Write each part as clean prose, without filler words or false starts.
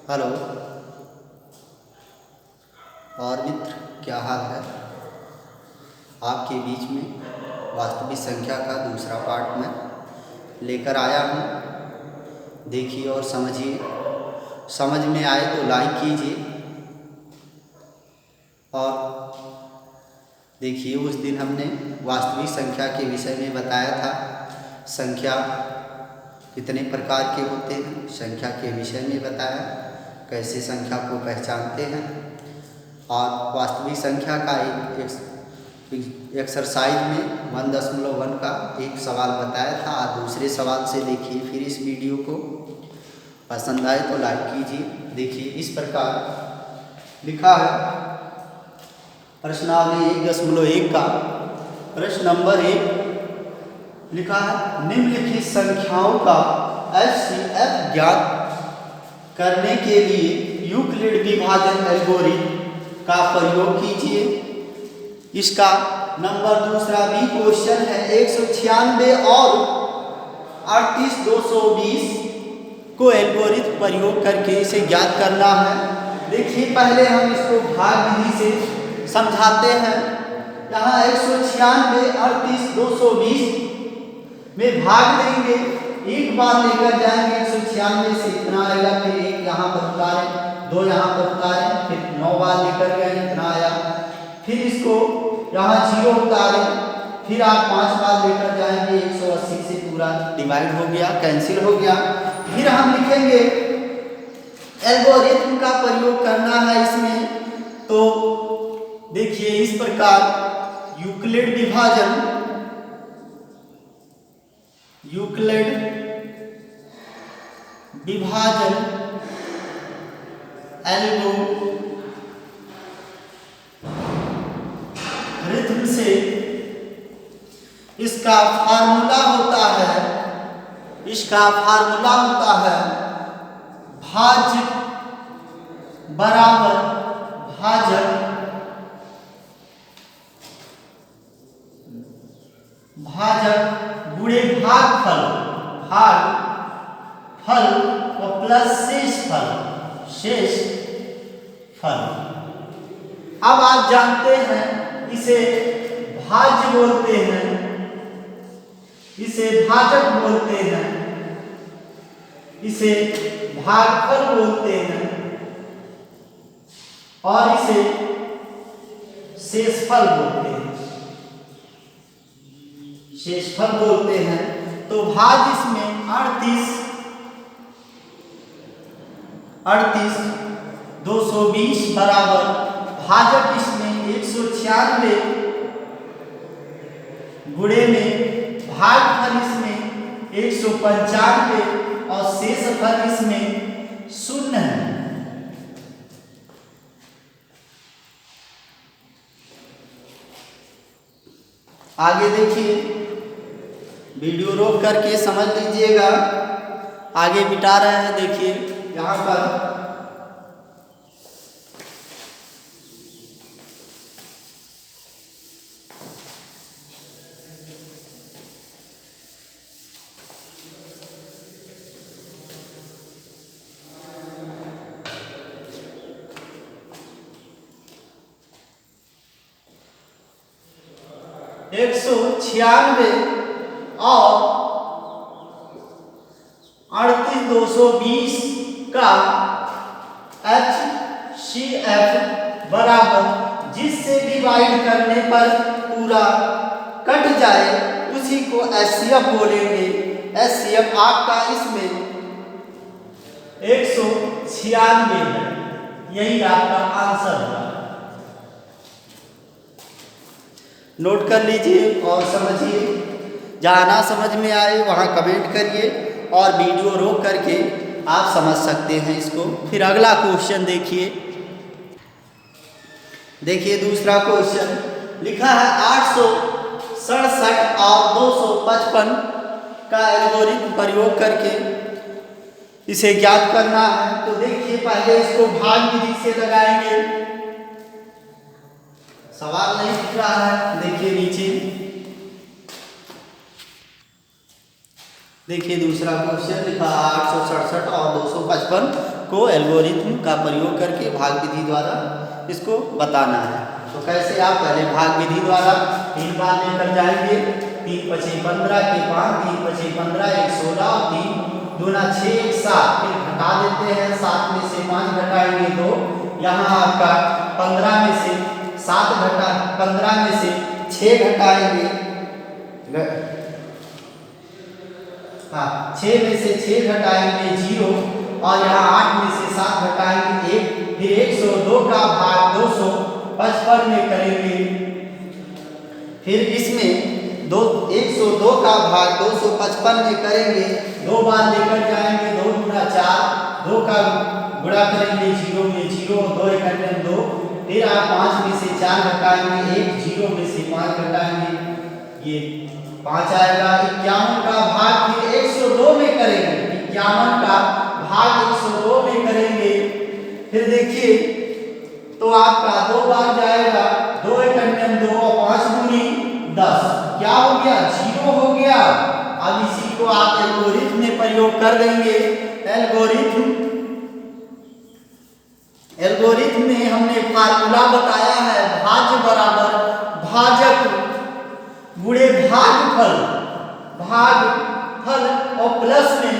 Hello और मित्र, क्या हाल है। आपके बीच में वास्तविक संख्या का दूसरा पार्ट मैं लेकर आया हूँ। देखिए और समझिए, समझ में आए तो लाइक कीजिए। और देखिए, उस दिन हमने वास्तविक संख्या के विषय में बताया था। संख्या कितने प्रकार के होते हैं, संख्या के विषय में बताया, कैसे संख्या को पहचानते हैं। और वास्तविक संख्या का एक एक्सरसाइज में 1.1 का एक सवाल बताया था। और दूसरे सवाल से देखिए फिर इस वीडियो को। पसंद आए तो लाइक कीजिए। देखिए इस प्रकार लिखा है प्रश्नावली 1.1 का प्रश्न नंबर 1 लिखा है, निम्नलिखित संख्याओं का HCF ज्ञात करने के लिए यूक्लिड विभाजन एल्गोरिथम का प्रयोग कीजिए। इसका नंबर दूसरा बी क्वेश्चन है 196 और 38220 को एल्गोरिथम प्रयोग करके इसे ज्ञात करना है। देखिए पहले हम इसको भाग विधि से समझाते हैं। यहाँ 196 38220 में भाग देंगे, एक बार लेकर जाएंगे 196 से इतना आएगा, फिर एक यहाँ पर उतारें, 2 यहाँ पर उतारें, फिर 9 बार लेकर गए इतना आया, फिर इसको यहाँ 0 उतारें, फिर आप 5 बार लेकर जाएंगे 180 से पूरा डिवाइड हो गया, कैंसिल हो गया। फिर हम लिखेंगे एल्गोरिथम का प्रयोग करना है इसमें। तो देखिए इस प्रकार यूक्लिड विभाजन एल्गोरिथम से इसका फार्मूला होता है भाज्य बराबर भाजक गुणे भागफल और प्लस शेष फल। अब आप जानते हैं इसे भाज्य बोलते हैं, इसे भाजक बोलते हैं, इसे भागफल बोलते हैं और इसे शेषफल बोलते हैं। तो भाज्य इसमें 38 220 बराबर भाजक इसमें 196 गुणे में भागफल इसमें 195 और शेषफल इसमें 0 है। आगे देखिए, वीडियो रोक करके समझ लीजिएगा, आगे मिटा रहे हैं। देखिए यहाँ पर 196 और 38220 का HCF बराबर जिससे डिवाइड करने पर पूरा कट जाए उसी को HCF बोलेंगे। HCF आपका इसमें 196 है, यही आपका आंसर है। नोट कर लीजिए और समझिए, जहाँ ना समझ में आए वहाँ कमेंट करिए और वीडियो रोक करके आप समझ सकते हैं इसको। फिर अगला क्वेश्चन देखिए दूसरा क्वेश्चन लिखा है 867 और 255 का एल्गोरिथम प्रयोग करके इसे ज्ञात करना है। तो देखिए पहले इसको भाग विधि से लगाएंगे। सवाल नहीं दिख रहा है, देखिए नीचे देखिए दूसरा क्वेश्चन लिखा 867 और 255 को एल्गोरिथम का प्रयोग करके भाग विधि द्वारा इसको बताना है। तो कैसे, आप पहले भाग विधि द्वारा 3 बार लेकर जाएंगे। 3 पचे 15 के 5, 3 पचे 15 1 16 और 3 दूना 6 1 7। फिर घटा देते हैं, 7 में से 5 घटाएंगे 2। यहाँ आपका 15 में से 7 घटा 15 में से 6 घटाएंगे, हाँ 6 में से 6 घटाएंगे 0। और यहाँ 8 में से 7 घटाएंगे 1। फिर 102 का भाग 255 में करेंगे। फिर इसमें 102 का भाग 255 में करेंगे, 2 बार लेकर जाएंगे। 2 गुना 4, 2 का गुणा करेंगे 0 में 0, 2 एकम 2। फिर आप 5 में से 4 घटाएंगे 1, 0 में से 5 घटाएंगे, ये 5 आएगा। 51 का भाग फिर 102 में करेंगे, 51 का भाग 102 में करेंगे। फिर देखिए तो आपका 2 बार जाएगा, 2 एकम 2 और 5 दूनी 10, क्या हो गया, 0 हो गया। अब इसी को आप एल्गोरिथम में प्रयोग कर देंगे। एल्गोरिथम में हमने फार्मूला बताया है, भाज्य बराबर भाजक गुणे भागफल, भागफल और प्लस में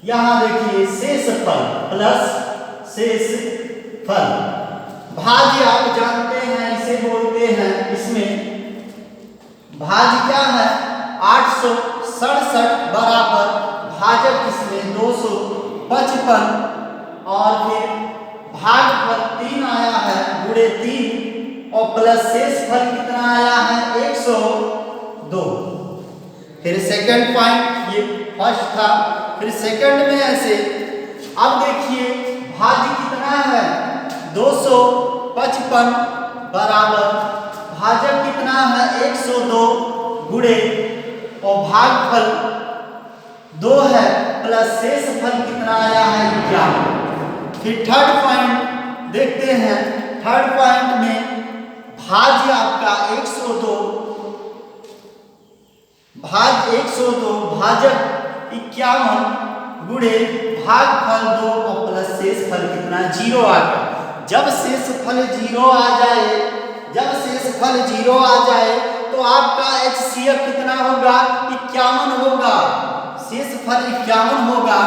यहाँ देखिए शेषफल प्लस शेषफल। भाज्य आप जानते हैं, इसे बोलते हैं, इसमें भाज्य क्या है 867 बराबर भाजक इसमें 255 और फिर भागफल 3 आया है गुणे 3 और प्लस शेषफल कितना आया है 102। फिर सेकंड पॉइंट, ये फर्स्ट था, फिर सेकंड में ऐसे। अब देखिए भाज्य कितना है 255 बराबर भाजक कितना है 102 गुणे और भागफल 2 है प्लस शेषफल कितना आया है 11। फिर थर्ड पॉइंट देखते हैं। थर्ड पॉइंट में भाज्य आपका 102, भाग 102 भाजक 51 गुणे भागफल 2 और प्लस शेषफल कितना 0 आ गया। जब शेषफल 0 आ जाए, जब शेषफल 0 आ जाए तो आपका HCF कितना होगा 51 होगा, शेषफल 51 होगा।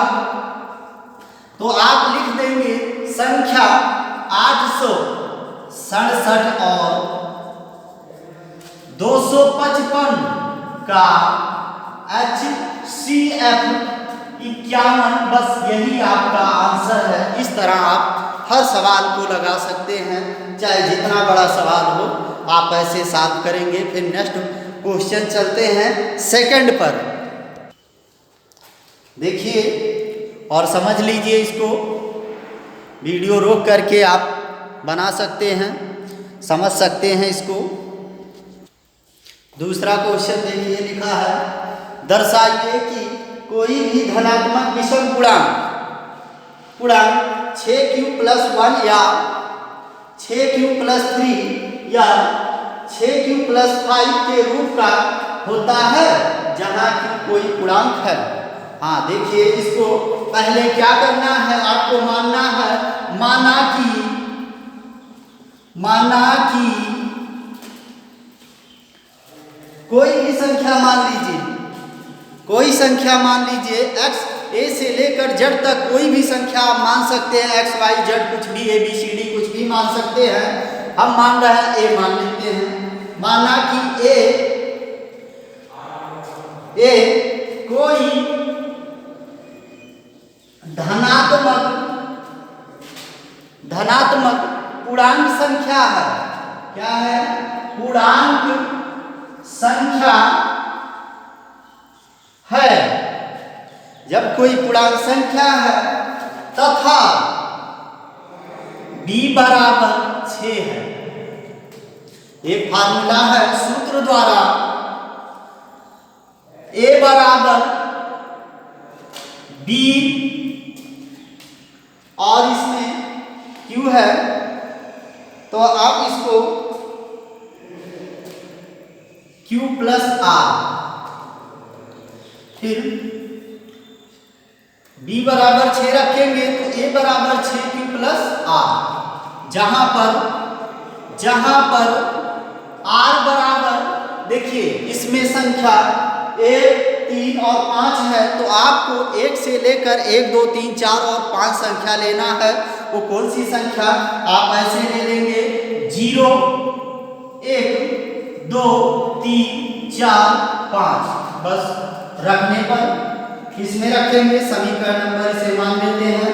तो आप लिख देंगे संख्या 867 और 255 का HCF 51, बस यही आपका आंसर है। इस तरह आप हर सवाल को लगा सकते हैं, चाहे जितना बड़ा सवाल हो आप ऐसे सॉल्व करेंगे। फिर नेक्स्ट क्वेश्चन चलते हैं सेकंड पर। देखिए और समझ लीजिए, इसको वीडियो रोक करके आप बना सकते हैं, समझ सकते हैं इसको। दूसरा क्वेश्चन देखिए, लिखा है दर्शाइए कि कोई भी धनात्मक विषम पूर्णांक 6q+1 या 6q+3 या 6q+5 के रूप का होता है जहाँ की कोई पूर्णांक है। हाँ देखिए, इसको पहले क्या करना है, आपको मानना है, माना कि कोई भी संख्या मान लीजिए, कोई संख्या मान लीजिए x a से लेकर z तक कोई भी संख्या आप मान सकते हैं, x y z कुछ भी a b c d कुछ भी मान सकते हैं। हम मान रहे हैं a मान लेते हैं। माना कि a कोई धनात्मक पूर्णांक संख्या है। क्या है? पूर्णांक संख्या है। जब कोई पूर्णांक संख्या है तथा b बराबर 6 है। एक फार्मूला है सूत्र द्वारा, a बराबर b और इसमें q है, तो आप इसको q+r, फिर b बराबर 6 रखेंगे तो a बराबर 6q प्लस r, जहां पर r बराबर, देखिए इसमें संख्या 1, 3 और 5 है, तो आपको 1 से लेकर 1, 2, 3, 4 और 5 संख्या लेना है। वो कौन सी संख्या? आप ऐसे ले लेंगे 0, 1, 2, 3, 4, 5। बस रखने पर किसमें रखेंगे? समीकरण नंबर इसे मान लेते हैं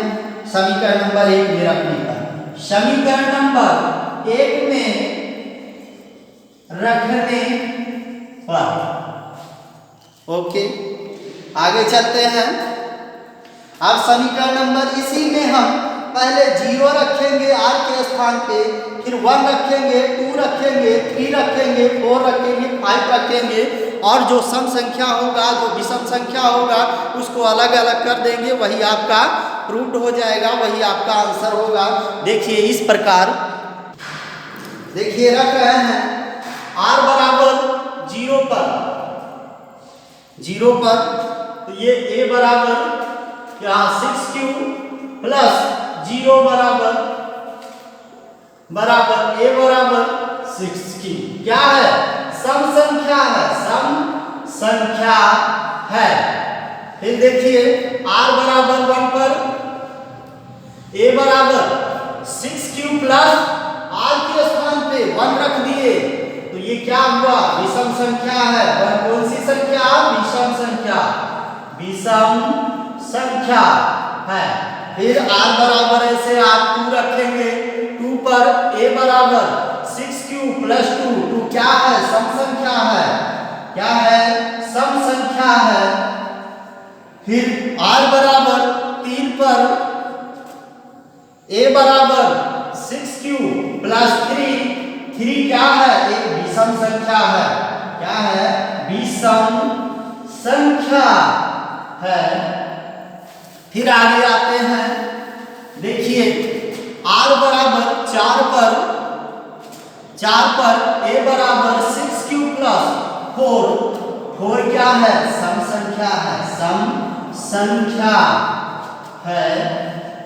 समीकरण नंबर 1 में रखने पर। समीकरण नंबर 1 में रखने पर ओके, आगे चलते हैं। अब समीकरण नंबर, इसी में हम पहले 0 रखेंगे r के स्थान पे, फिर 1 रखेंगे, 2 रखेंगे, 3 रखेंगे, 4 रखेंगे, 5 रखेंगे, और जो सम संख्या होगा, जो विषम संख्या होगा, उसको अलग अलग कर देंगे। वही आपका प्रूव्ड हो जाएगा, वही आपका आंसर होगा। देखिए इस प्रकार, देखिए रख रहे हैं r बराबर 0 पर, तो ये a बराबर यहाँ 6q प्लस 0 बराबर a बराबर 6q। क्या है? सम संख्या है। फिर देखिए r बराबर 1 पर a बराबर 6q प्लस r के स्थान पे 1 रख दिए, तो ये क्या हुआ? विषम संख्या है। कौन सी संख्या? विषम संख्या है। फिर r बराबर ऐसे आप 2 रखेंगे, 2 पर a बराबर 6q प्लस 2 क्या है? सम संख्या है। क्या है? सम संख्या है। फिर r बराबर 3 पर a बराबर 6q प्लस 3 क्या है? एक विषम संख्या है। क्या है? विषम संख्या है। फिर आगे आते हैं, देखिए r बराबर 4 पर a बराबर 6q प्लस 4 क्या है? सम संख्या है।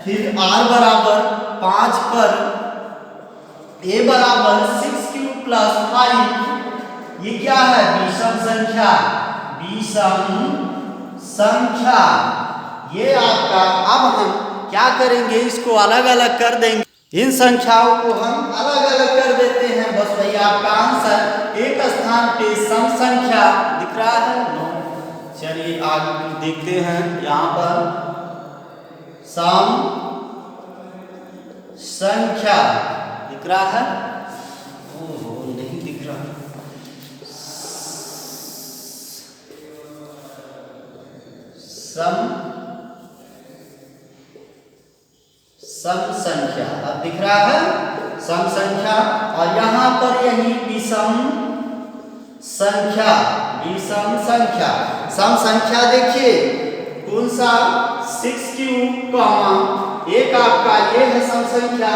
फिर r बराबर 5 पर a बराबर 6q प्लस 5, ये क्या है? विषम संख्या। ये आपका, अब हम क्या करेंगे? इसको अलग अलग कर देंगे। इन संख्याओं को हम अलग अलग कर देते हैं। बस वही आपका आंसर। एक स्थान पे सम संख्या दिख रहा है। चलिए आगे देखते हैं। यहाँ पर सम संख्या दिख रहा है। ओहो, नहीं दिख रहा। सम संख्या अब दिख रहा है, सम संख्या। और यहाँ पर यही विषम संख्या। सम संख्या देखिए कौन सा? 6q, एक आपका ये है सम संख्या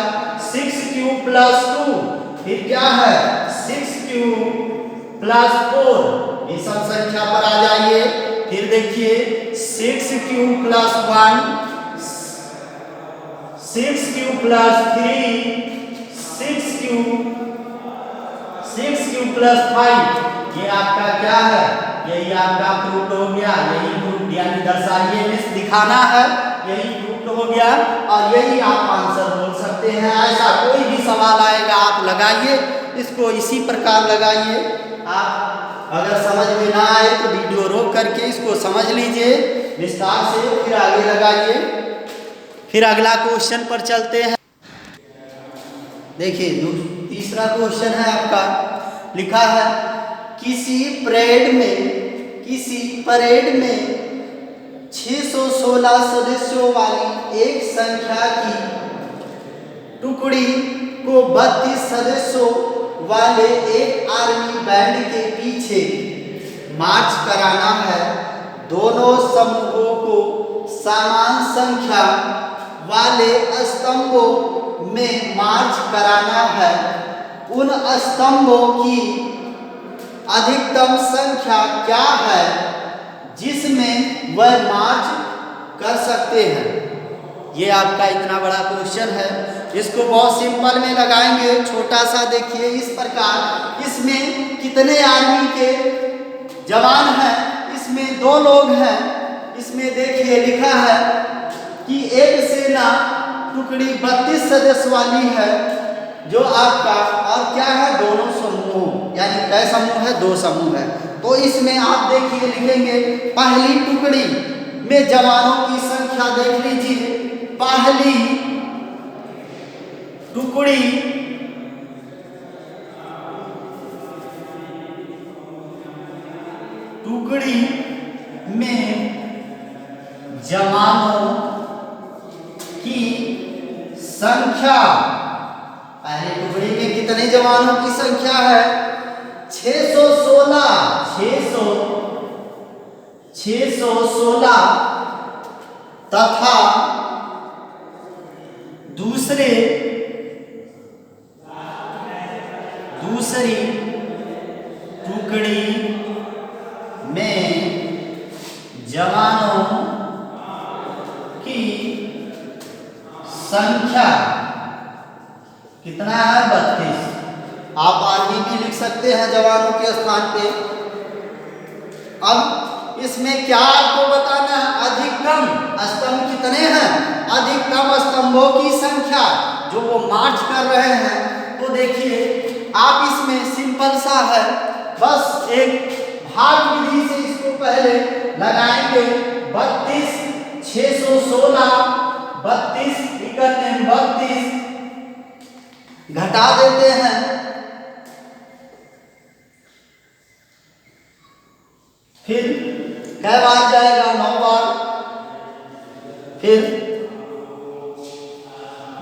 6q प्लस 2, फिर क्या है? 6q प्लस 4, विषम संख्या पर आ जाइए। फिर देखिए 6q plus 1, 6q plus 3, 6q plus 5, ये आपका क्या है? यही आपका प्रूफ हो गया। यही प्रूफ यानी दर्शाइए में दिखाना है, यही प्रूफ हो गया। और यही आप आंसर बोल सकते हैं। ऐसा कोई भी सवाल आएगा आप लगाइए, इसको इसी प्रकार लगाइए। आप अगर समझ में ना आए तो वीडियो रोक करके इसको समझ लीजिए विस्तार से, फिर आगे लगाइए। फिर अगला क्वेश्चन पर चलते हैं। देखिए तीसरा क्वेश्चन है आपका, लिखा है किसी परेड में 616 सदस्यों वाली एक संख्या की टुकड़ी को 32 सदस्यों वाले एक आर्मी बैंड के पीछे मार्च कराना है। दोनों समूहों को समान संख्या वाले स्तंभों में मार्च कराना है। उन स्तंभों की अधिकतम संख्या क्या है जिसमें वह मार्च कर सकते हैं? ये आपका इतना बड़ा क्वेश्चन है। इसको बहुत सिंपल में लगाएंगे, छोटा सा देखिए इस प्रकार। इसमें कितने आर्मी के जवान हैं? इसमें 2 लोग हैं। इसमें देखिए लिखा है कि एक सेना टुकड़ी 32 सदस्य वाली है जो आपका, और क्या है, दोनों समूह, यानी कै समूह है, 2 समूह है। तो इसमें आप देखिए लिखेंगे पहली टुकड़ी में जवानों की संख्या देख लीजिए। पहली टुकड़ी में जवानों की संख्या, पहली टुकड़ी में कितने जवानों की संख्या है? 616 तथा दूसरी टुकड़ी में जवानों की संख्या कितना है? 32। आप आर्मी भी लिख सकते हैं जवानों के स्थान पे। अब इसमें क्या आपको बताना है? अधिकतम स्तंभ कितने हैं? अधिकतम स्तंभों की संख्या जो वो मार्च कर रहे हैं। तो देखिए आप इसमें सिंपल सा है, बस एक भाग विधि से इसको पहले लगाएंगे। 32 616 32 32 घटा देते हैं। फिर कै बार जाएगा? 9 बार। फिर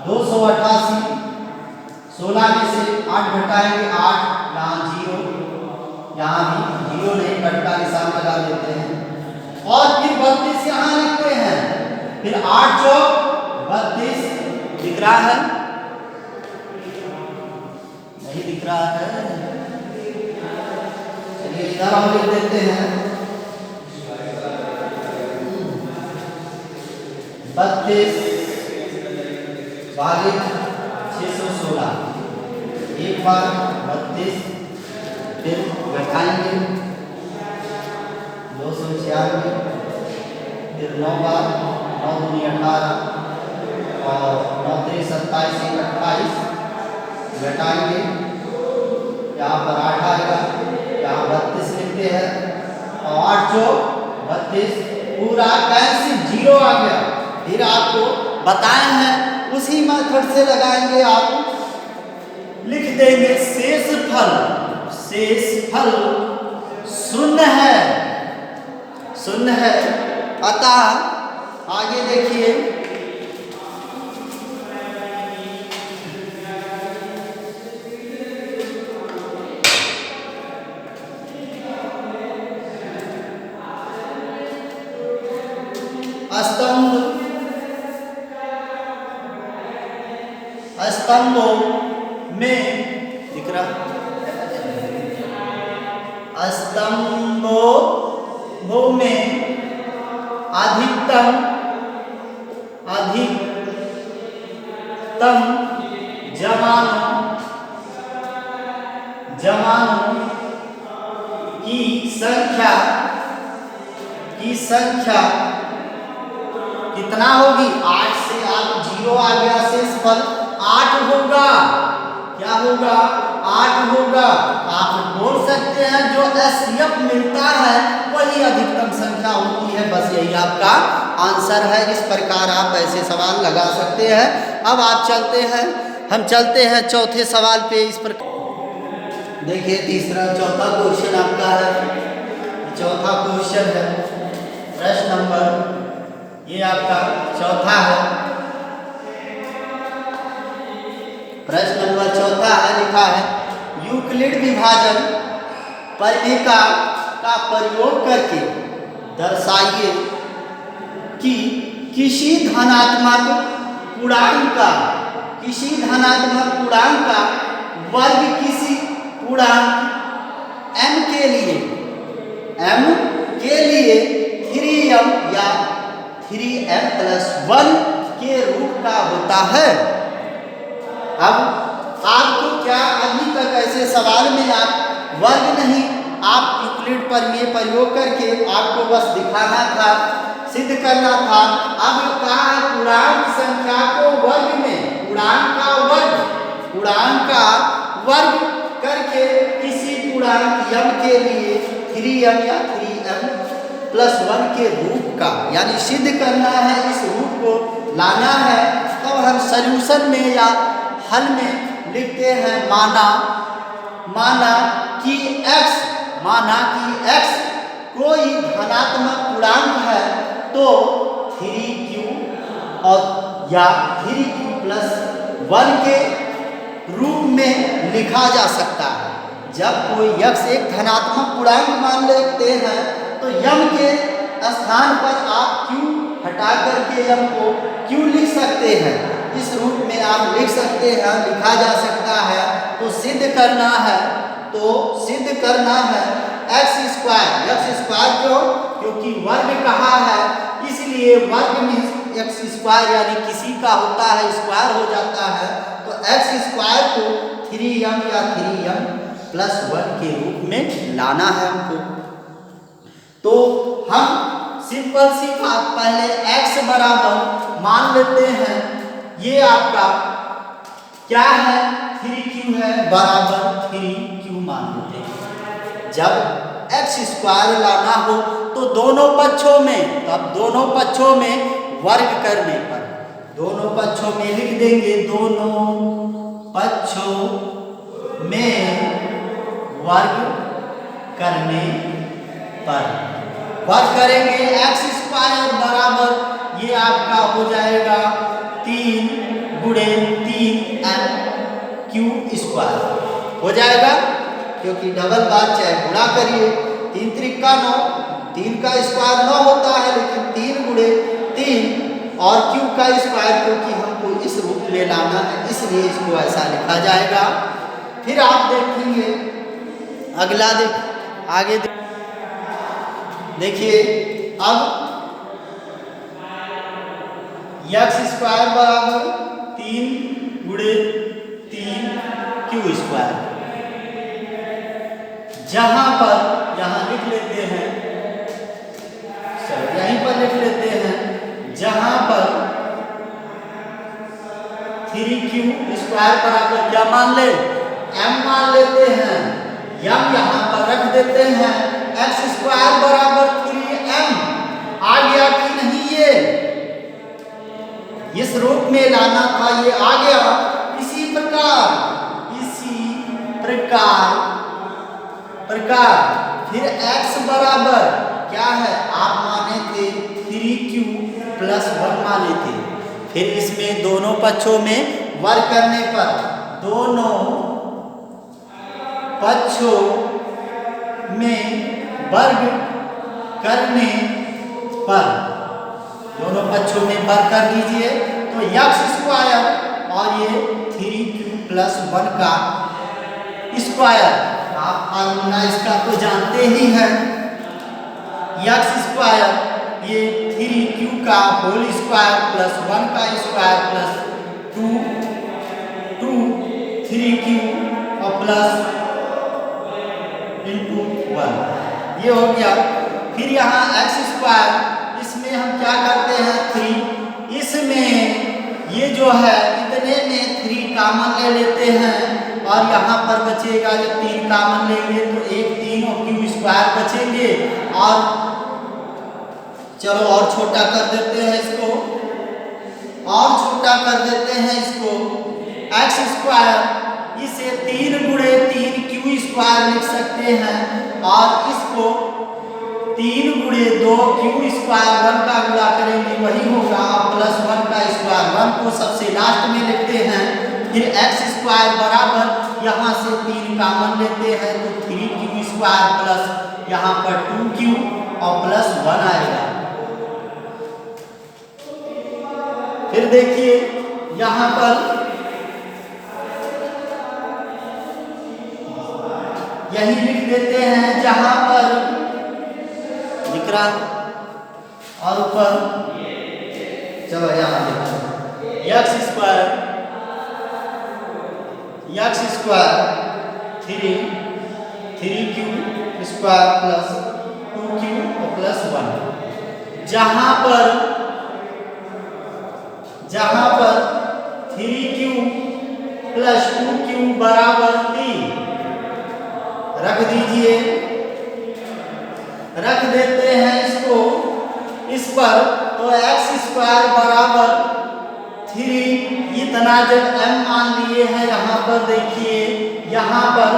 288, 16 में से 8 घटाएंगे, 8, यहाँ 0, यहाँ भी 0 नहीं, कट का निशान लगा देते हैं। और फिर 32 यहाँ लिखते हैं। फिर 8 चौक 32 दिख रहा है? नहीं दिख रहा है? चलिए इधर हम लिख देते हैं 32 भागित 616। एक बार 32, फिर घटाएंगे 296, फिर 9 बार, 9 दूनी 18 और 9 3 27 28 घटाएंगे। यहाँ पर 8 आएगा, यहाँ 32 लिखते हैं और 8 चौक 32, पूरा कैंसिल, 0 आ गया। फिर आपको बताए हैं उसी मेथड से लगाएंगे। आप लिख देंगे शेष फल शून्य है। अतः आगे देखिए स्तंभों में दिख रहा, स्तंभों में अधिकतम जवानों की संख्या कितना होगी? 8 से आप 0 आ गया, शेष फल 8 होगा। क्या होगा? 8 होगा। आप बोल सकते हैं जो एसएफ मिलता है वही अधिकतम संख्या होती है। बस यही आपका आंसर है। इस प्रकार आप ऐसे सवाल लगा सकते हैं। अब हम चलते हैं चौथे सवाल पे। इस प्रकार देखिए चौथा क्वेश्चन आपका है। चौथा क्वेश्चन है प्रश्न नंबर, ये आपका चौथा है। प्रश्न नंबर चौथा है, लिखा है यूक्लिड विभाजन परिमेय का प्रयोग करके दर्शाइए कि किसी धनात्मक पूर्णांक का वर्ग किसी पूर्णांक m के लिए 3m या 3m प्लस 1 के रूप का होता है। अब आपको क्या अभी तक ऐसे सवाल में आप वर्ग नहीं, आप यूक्लिड पर ये प्रयोग करके आपको बस दिखाना था, सिद्ध करना था। अब कहा पूर्णांक संख्या को वर्ग में, पूर्णांक का वर्ग करके किसी पूर्णांक m के लिए 3m या 3m प्लस 1 के रूप का, यानी सिद्ध करना है, इस रूप को लाना है। तब हम सॉल्यूशन में या हल में लिखते हैं माना कि x कोई धनात्मक पूर्णांक है तो 3q और या 3q प्लस 1 के रूप में लिखा जा सकता है। जब कोई x एक धनात्मक पूर्णांक मान लेते हैं तो m के स्थान पर आप q हटा करके m को q लिख सकते हैं। इस रूप में आप लिख सकते हैं, लिखा जा सकता है। तो सिद्ध करना है x स्क्वायर क्यों? क्योंकि वर्ग कहा है, इसलिए वर्ग में x स्क्वायर यानी किसी का होता है स्क्वायर हो जाता है। तो x स्क्वायर को 3m या 3m प्लस 1 के रूप में लाना है हमको। तो हम सिंपल सी बात, पहले x बराबर मान लेते हैं, ये आपका क्या है 3q है, बराबर 3q मान लेते हैं। जब x स्क्वायर लाना हो तो दोनों पक्षों में वर्ग करने पर, दोनों पक्षों में लिख देंगे, दोनों पक्षों में वर्ग करने पर वर्ग करेंगे। x स्क्वायर बराबर ये आपका हो जाएगा 3 गुणे 3m क्यू स्क्वायर हो जाएगा, क्योंकि डबल बार चाहे गुणा करिए, 3 त्रिका 9, 3 का स्क्वायर 9 होता है, लेकिन 3 गुणे 3 और क्यू का स्क्वायर, क्योंकि हमको इस रूप में लाना है इसलिए इसको ऐसा लिखा जाएगा। फिर आप देखेंगे अगला, आगे देखिए, अब x स्क्वायर बराबर 3 गुणे 3 क्यू स्क्वायर, यहाँ लिख लेते हैं, यहीं पर लिख लेते हैं, जहां पर 3q स्क्वायर बराबर क्या मान ले, m मान लेते हैं, m यहाँ पर रख देते हैं, x स्क्वायर बराबर 3m आ गया कि नहीं, ये इस रूप में लाना था, ये आ गया। इसी प्रकार फिर x बराबर क्या है, आप माने थे 3q प्लस 1 माने थे। फिर इसमें दोनों पक्षों में वर्ग करने पर, दोनों पक्षों में वर्ग करने पर, दोनों पक्षों में वर्ग कर दीजिए, तो x स्क्वायर और ये 3q प्लस 1 का स्क्वायर, आप फार्मूला इसका तो जानते ही हैं, x स्क्वायर ये 3q का होल स्क्वायर प्लस 1 का स्क्वायर प्लस 2 3q और प्लस इंटू 1, ये हो गया। फिर यहाँ x स्क्वायर, इसमें हम क्या करते हैं 3, इसमें ये जो है इतने में 3 कॉमन ले लेते हैं और यहाँ पर बचेगा, जब 3 कॉमन लेंगे तो 1 3 और क्यू स्क्वायर बचेंगे, और चलो और छोटा कर देते हैं इसको, x स्क्वायर इसे 3 गुणे 3 क्यू स्क्वायर लिख सकते हैं, और इसको 3 गुणे 2 क्यू स्क्वायर 1 का गुणा करेंगे वही होगा, प्लस 1 का स्क्वायर, 1 को सबसे लास्ट में लिखते हैं। फिर x स्क्वायर बराबर यहाँ से 3 कॉमन लेते हैं तो 3q स्क्वायर प्लस यहाँ पर 2q और प्लस 1 आएगा। फिर देखिए यहाँ पर यही लिख देते हैं जहाँ पर लिख रहा और ऊपर चलो यहाँ देखो x square 3 Q square plus 2 Q plus 1, जहाँ पर 3 क्यू प्लस 2 क्यू बराबर 3 रख दीजिए, रख देते हैं इसको इस पर, तो एक्स स्क्वायर बराबर 3 इतना जब m मान लिए हैं यहाँ पर देखिए, यहाँ पर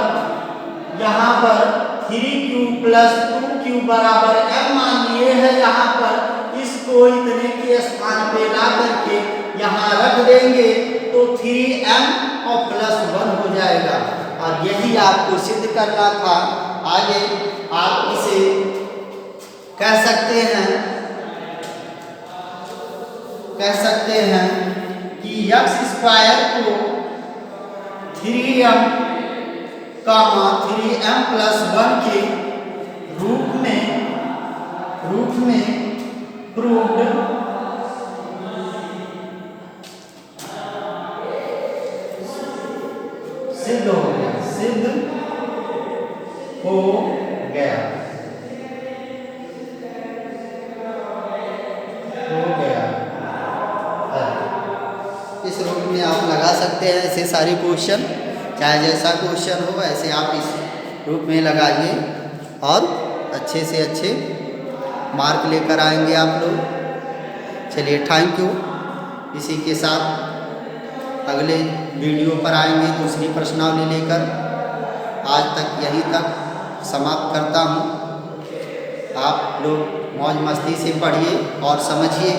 3 क्यू प्लस 2 क्यू बराबर m मान लिए हैं यहाँ पर, इसको इतने के स्थान पे ला करके यहाँ रख देंगे तो 3m और प्लस 1 हो जाएगा। और यही आपको सिद्ध करना था। आगे आप इसे कह सकते हैं कि एक्स स्क्वायर को 3m 3m प्लस 1 के रूप में प्रूव्ड सिद्ध हो गया इस रूप में आप लगा सकते हैं ऐसे सारे क्वेश्चन, चाहे जैसा क्वेश्चन हो ऐसे आप इस रूप में लगाइए और अच्छे से अच्छे मार्क लेकर आएंगे आप लोग। चलिए थैंक यू। इसी के साथ अगले वीडियो पर आएंगे दूसरी प्रश्नावली लेकर। आज तक यहीं तक समाप्त करता हूँ। आप लोग मौज मस्ती से पढ़िए और समझिए,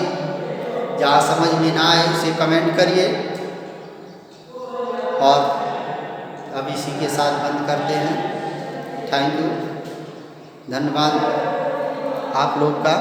जहाँ समझ में ना आए उसे कमेंट करिए। और अब इसी के साथ बंद करते हैं। थैंक यू, धन्यवाद आप लोग का।